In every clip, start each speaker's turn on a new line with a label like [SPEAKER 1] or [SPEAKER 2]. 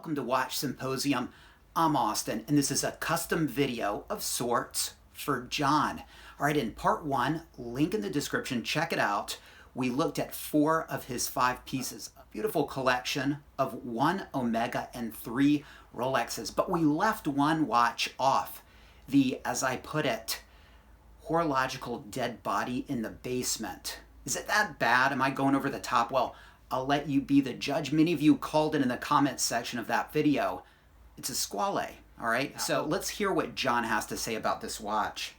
[SPEAKER 1] welcome to Watch Symposium. I'm Austin, and this is a custom video of sorts for John. All right, in part one, link in the description, check it out. We looked at 4 of his 5 pieces, a beautiful collection of 1 Omega and 3 Rolexes, but we left one watch off, the, as I put it, horological dead body in the basement. Is it that bad? Am I going over the top? Well, I'll let you be the judge. Many of you called it in the comments section of that video. It's a Squale, all right? So let's hear what John has to say about this watch.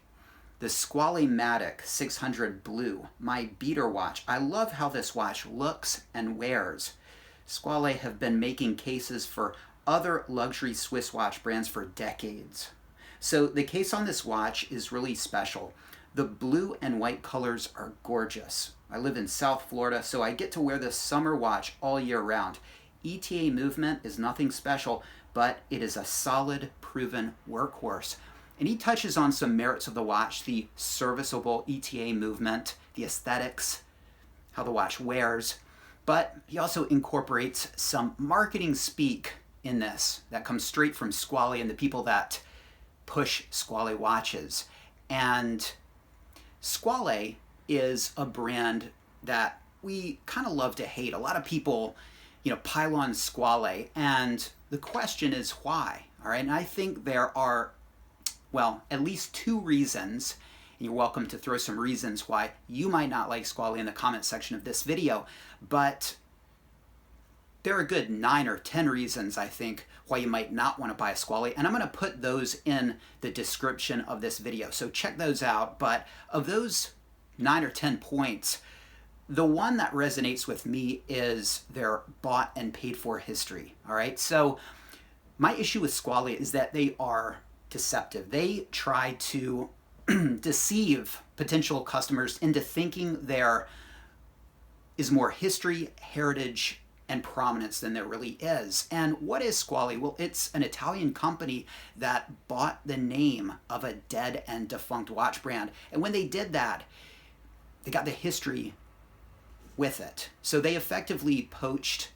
[SPEAKER 1] The Squale-matic 600 Blue, my beater watch. I love how this watch looks and wears. Squale have been making cases for other luxury Swiss watch brands for decades. So the case on this watch is really special. The blue and white colors are gorgeous. I live in South Florida, so I get to wear this summer watch all year round. ETA movement is nothing special, but it is a solid, proven workhorse. And he touches on some merits of the watch, the serviceable ETA movement, the aesthetics, how the watch wears, but he also incorporates some marketing speak in this that comes straight from Squale and the people that push Squale watches. And Squale is a brand that we kind of love to hate. A lot of people, pile on Squale, and the question is why, all right? And I think there are, well, at least 2 reasons, and you're welcome to throw some reasons why you might not like Squale in the comment section of this video, but there are a good 9 or 10 reasons, I think, why you might not want to buy a Squale, and I'm going to put those in the description of this video, so check those out. But of those 9 or 10 points, the one that resonates with me is their bought and paid for history, all right? So my issue with Squale is that they are deceptive. They try to deceive potential customers into thinking there is more history, heritage, and prominence than there really is. And what is Squale? Well, it's an Italian company that bought the name of a dead and defunct watch brand. And when they did that, they got the history with it. So they effectively poached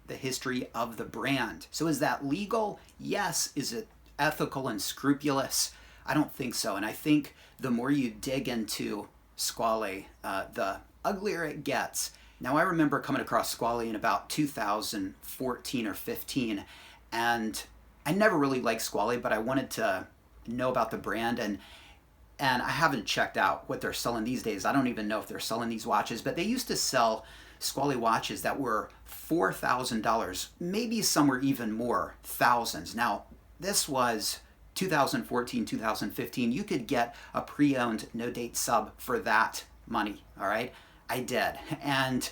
[SPEAKER 1] the history of the brand. So is that legal? Yes. Is it ethical and scrupulous? I don't think so. And I think the more you dig into Squale, the uglier it gets. Now, I remember coming across Squale in about 2014 or 15, and I never really liked Squale, but I wanted to know about the brand, and I haven't checked out what they're selling these days. I don't even know if they're selling these watches, but they used to sell Squale watches that were $4,000, maybe some were even more, thousands. Now, this was 2014, 2015. You could get a pre-owned no-date sub for that money, all right? I did. And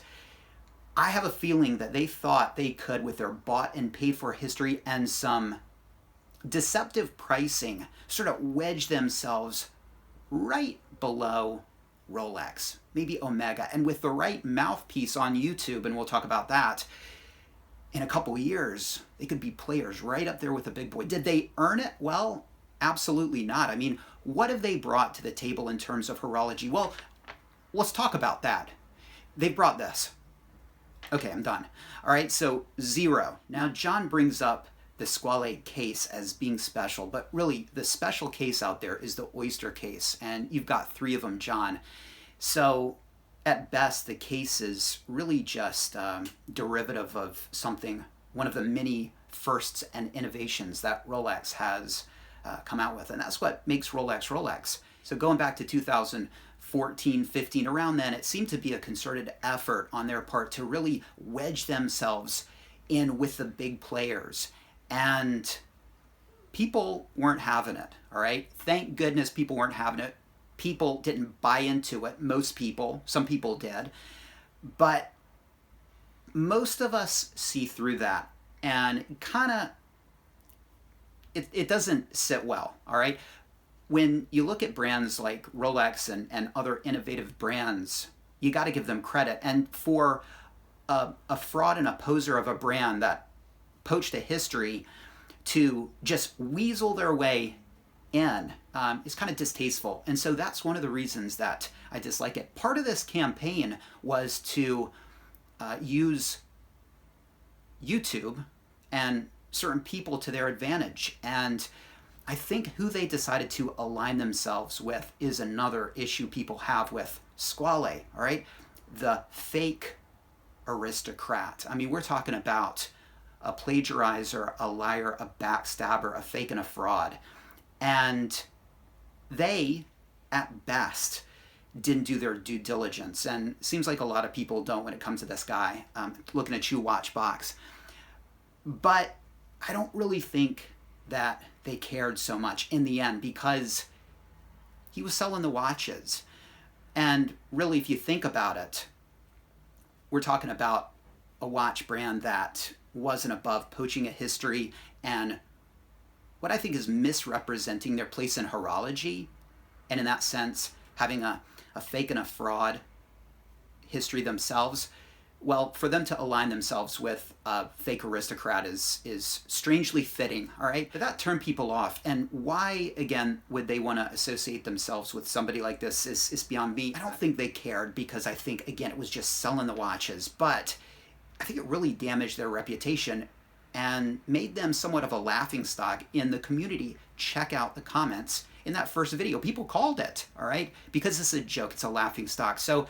[SPEAKER 1] I have a feeling that they thought they could, with their bought and paid for history and some deceptive pricing, sort of wedge themselves right below Rolex, maybe Omega. And with the right mouthpiece on YouTube, and we'll talk about that, in a couple years, they could be players right up there with the big boy. Did they earn it? Well, absolutely not. I mean, what have they brought to the table in terms of horology? Well, let's talk about that. They brought this. Okay, I'm done. All right, so 0. Now, John brings up the Squale case as being special, but really the special case out there is the Oyster case, and you've got 3 of them, John. So at best, the case is really just derivative of something, one of the many firsts and innovations that Rolex has come out with, and that's what makes Rolex Rolex. So going back to 2014, 15, around then, it seemed to be a concerted effort on their part to really wedge themselves in with the big players. And people weren't having it, all right? Thank goodness people weren't having it. People didn't buy into it. Most people, some people did. But most of us see through that, and kind of, it doesn't sit well, all right? When you look at brands like Rolex and other innovative brands, you got to give them credit. And for a fraud and a poser of a brand that poached a history to just weasel their way in is kind of distasteful. And so that's one of the reasons that I dislike it. Part of this campaign was to use YouTube and certain people to their advantage. And I think who they decided to align themselves with is another issue people have with Squale, all right? The fake aristocrat. I mean, we're talking about a plagiarizer, a liar, a backstabber, a fake, and a fraud. And they, at best, didn't do their due diligence. And it seems like a lot of people don't when it comes to this guy, looking at you watch box. But I don't really think that they cared so much in the end, because he was selling the watches. And really, if you think about it, we're talking about a watch brand that wasn't above poaching a history and what I think is misrepresenting their place in horology, and in that sense, having a fake and a fraud history themselves. Well, for them to align themselves with a fake aristocrat is strangely fitting, all right? But that turned people off. And why, again, would they want to associate themselves with somebody like this is beyond me. I don't think they cared, because I think, again, it was just selling the watches. But I think it really damaged their reputation and made them somewhat of a laughingstock in the community. Check out the comments in that first video. People called it, all right? Because it's a joke, it's a laughingstock. So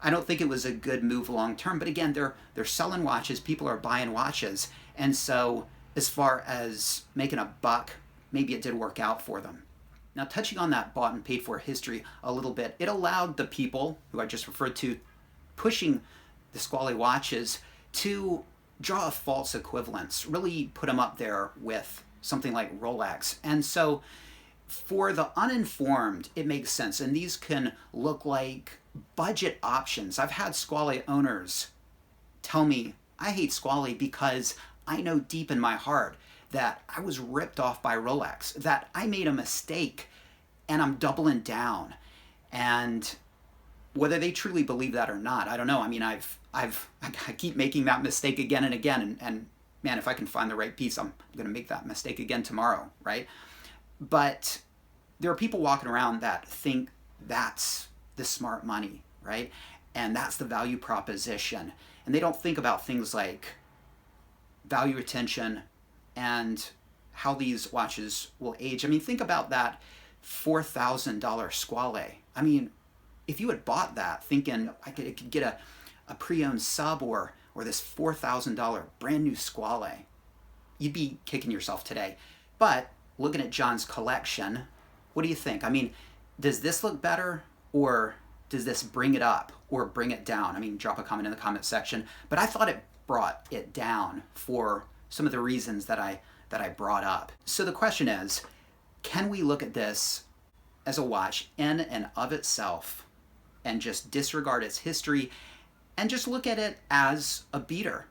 [SPEAKER 1] I don't think it was a good move long term, but again, they're selling watches, people are buying watches, and so as far as making a buck, maybe it did work out for them. Now, touching on that bought and paid for history a little bit, it allowed the people who I just referred to pushing the Squale watches to draw a false equivalence, really put them up there with something like Rolex. And so for the uninformed, it makes sense, and these can look like budget options. I've had Squale owners tell me, I hate Squale because I know deep in my heart that I was ripped off by Rolex, that I made a mistake and I'm doubling down. And whether they truly believe that or not, I don't know. I mean, I keep making that mistake again and again, and man, if I can find the right piece, I'm going to make that mistake again tomorrow, right? But there are people walking around that think that's the smart money, right? And that's the value proposition. And they don't think about things like value retention and how these watches will age. I mean, think about that $4,000 Squale. I mean, if you had bought that thinking I could get a pre-owned sub or this $4,000 brand new Squale, you'd be kicking yourself today. But looking at John's collection, what do you think? I mean, does this look better, or does this bring it up or bring it down? I mean, drop a comment in the comment section. But I thought it brought it down for some of the reasons that I brought up. So the question is, can we look at this as a watch in and of itself and just disregard its history and just look at it as a beater,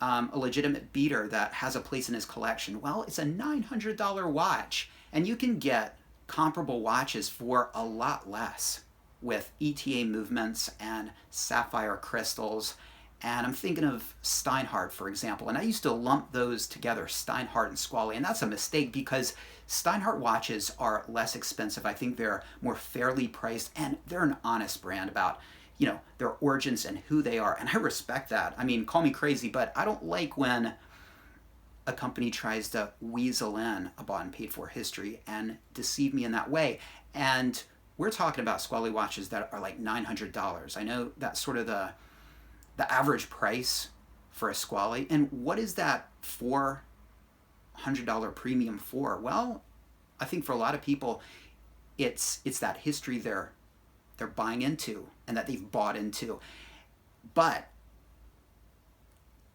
[SPEAKER 1] a legitimate beater that has a place in his collection? Well, it's a $900 watch, and you can get comparable watches for a lot less with ETA movements and sapphire crystals. And I'm thinking of Steinhardt, for example, and I used to lump those together, Steinhardt and Squale, and that's a mistake because Steinhardt watches are less expensive. I think they're more fairly priced, and they're an honest brand about, you know, their origins and who they are, and I respect that. I mean, call me crazy, but I don't like when a company tries to weasel in a bought and paid for history and deceive me in that way. And we're talking about Squale watches that are like $900. I know that's sort of the average price for a Squale. And what is that $400 premium for? Well, I think for a lot of people, it's that history they're buying into and that they've bought into. But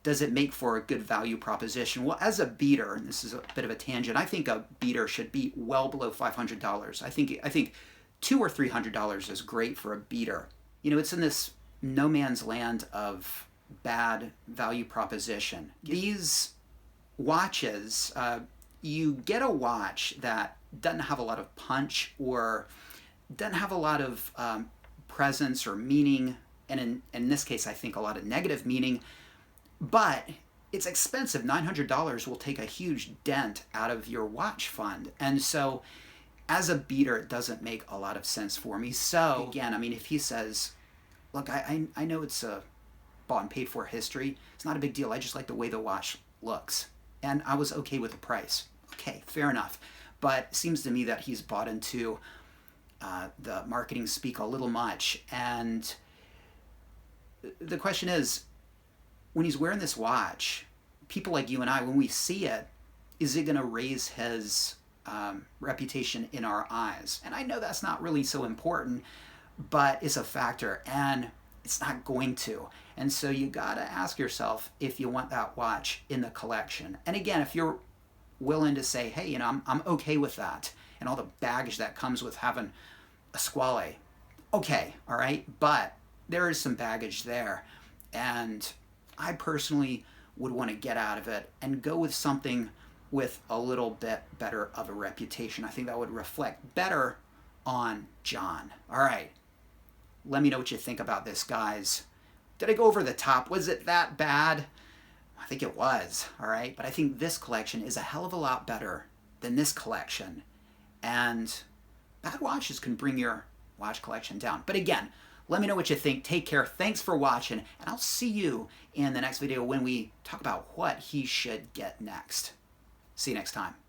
[SPEAKER 1] does it make for a good value proposition? Well, as a beater, and this is a bit of a tangent, I think a beater should be well below $500. I think $200 or $300 is great for a beater. You know, it's in this no man's land of bad value proposition. These watches, you get a watch that doesn't have a lot of punch or doesn't have a lot of presence or meaning, and in this case, I think a lot of negative meaning, but it's expensive. $900 will take a huge dent out of your watch fund. And so as a beater, it doesn't make a lot of sense for me. So again, I mean, if he says, look, I know it's a bought and paid for history, it's not a big deal. I just like the way the watch looks. and I was okay with the price. Okay, fair enough. But it seems to me that he's bought into the marketing speak a little much. And the question is, when he's wearing this watch, people like you and I, when we see it, is it going to raise his reputation in our eyes? And I know that's not really so important, but it's a factor, and it's not going to. And so you got to ask yourself if you want that watch in the collection. And again, if you're willing to say, hey, I'm okay with that, and all the baggage that comes with having a Squale, okay, all right, but there is some baggage there, and I personally would want to get out of it and go with something with a little bit better of a reputation. I think that would reflect better on John. All right, let me know what you think about this, guys. Did I go over the top? Was it that bad? I think it was, all right? But I think this collection is a hell of a lot better than this collection. And bad watches can bring your watch collection down. But again, let me know what you think. Take care. Thanks for watching. And I'll see you in the next video when we talk about what he should get next. See you next time.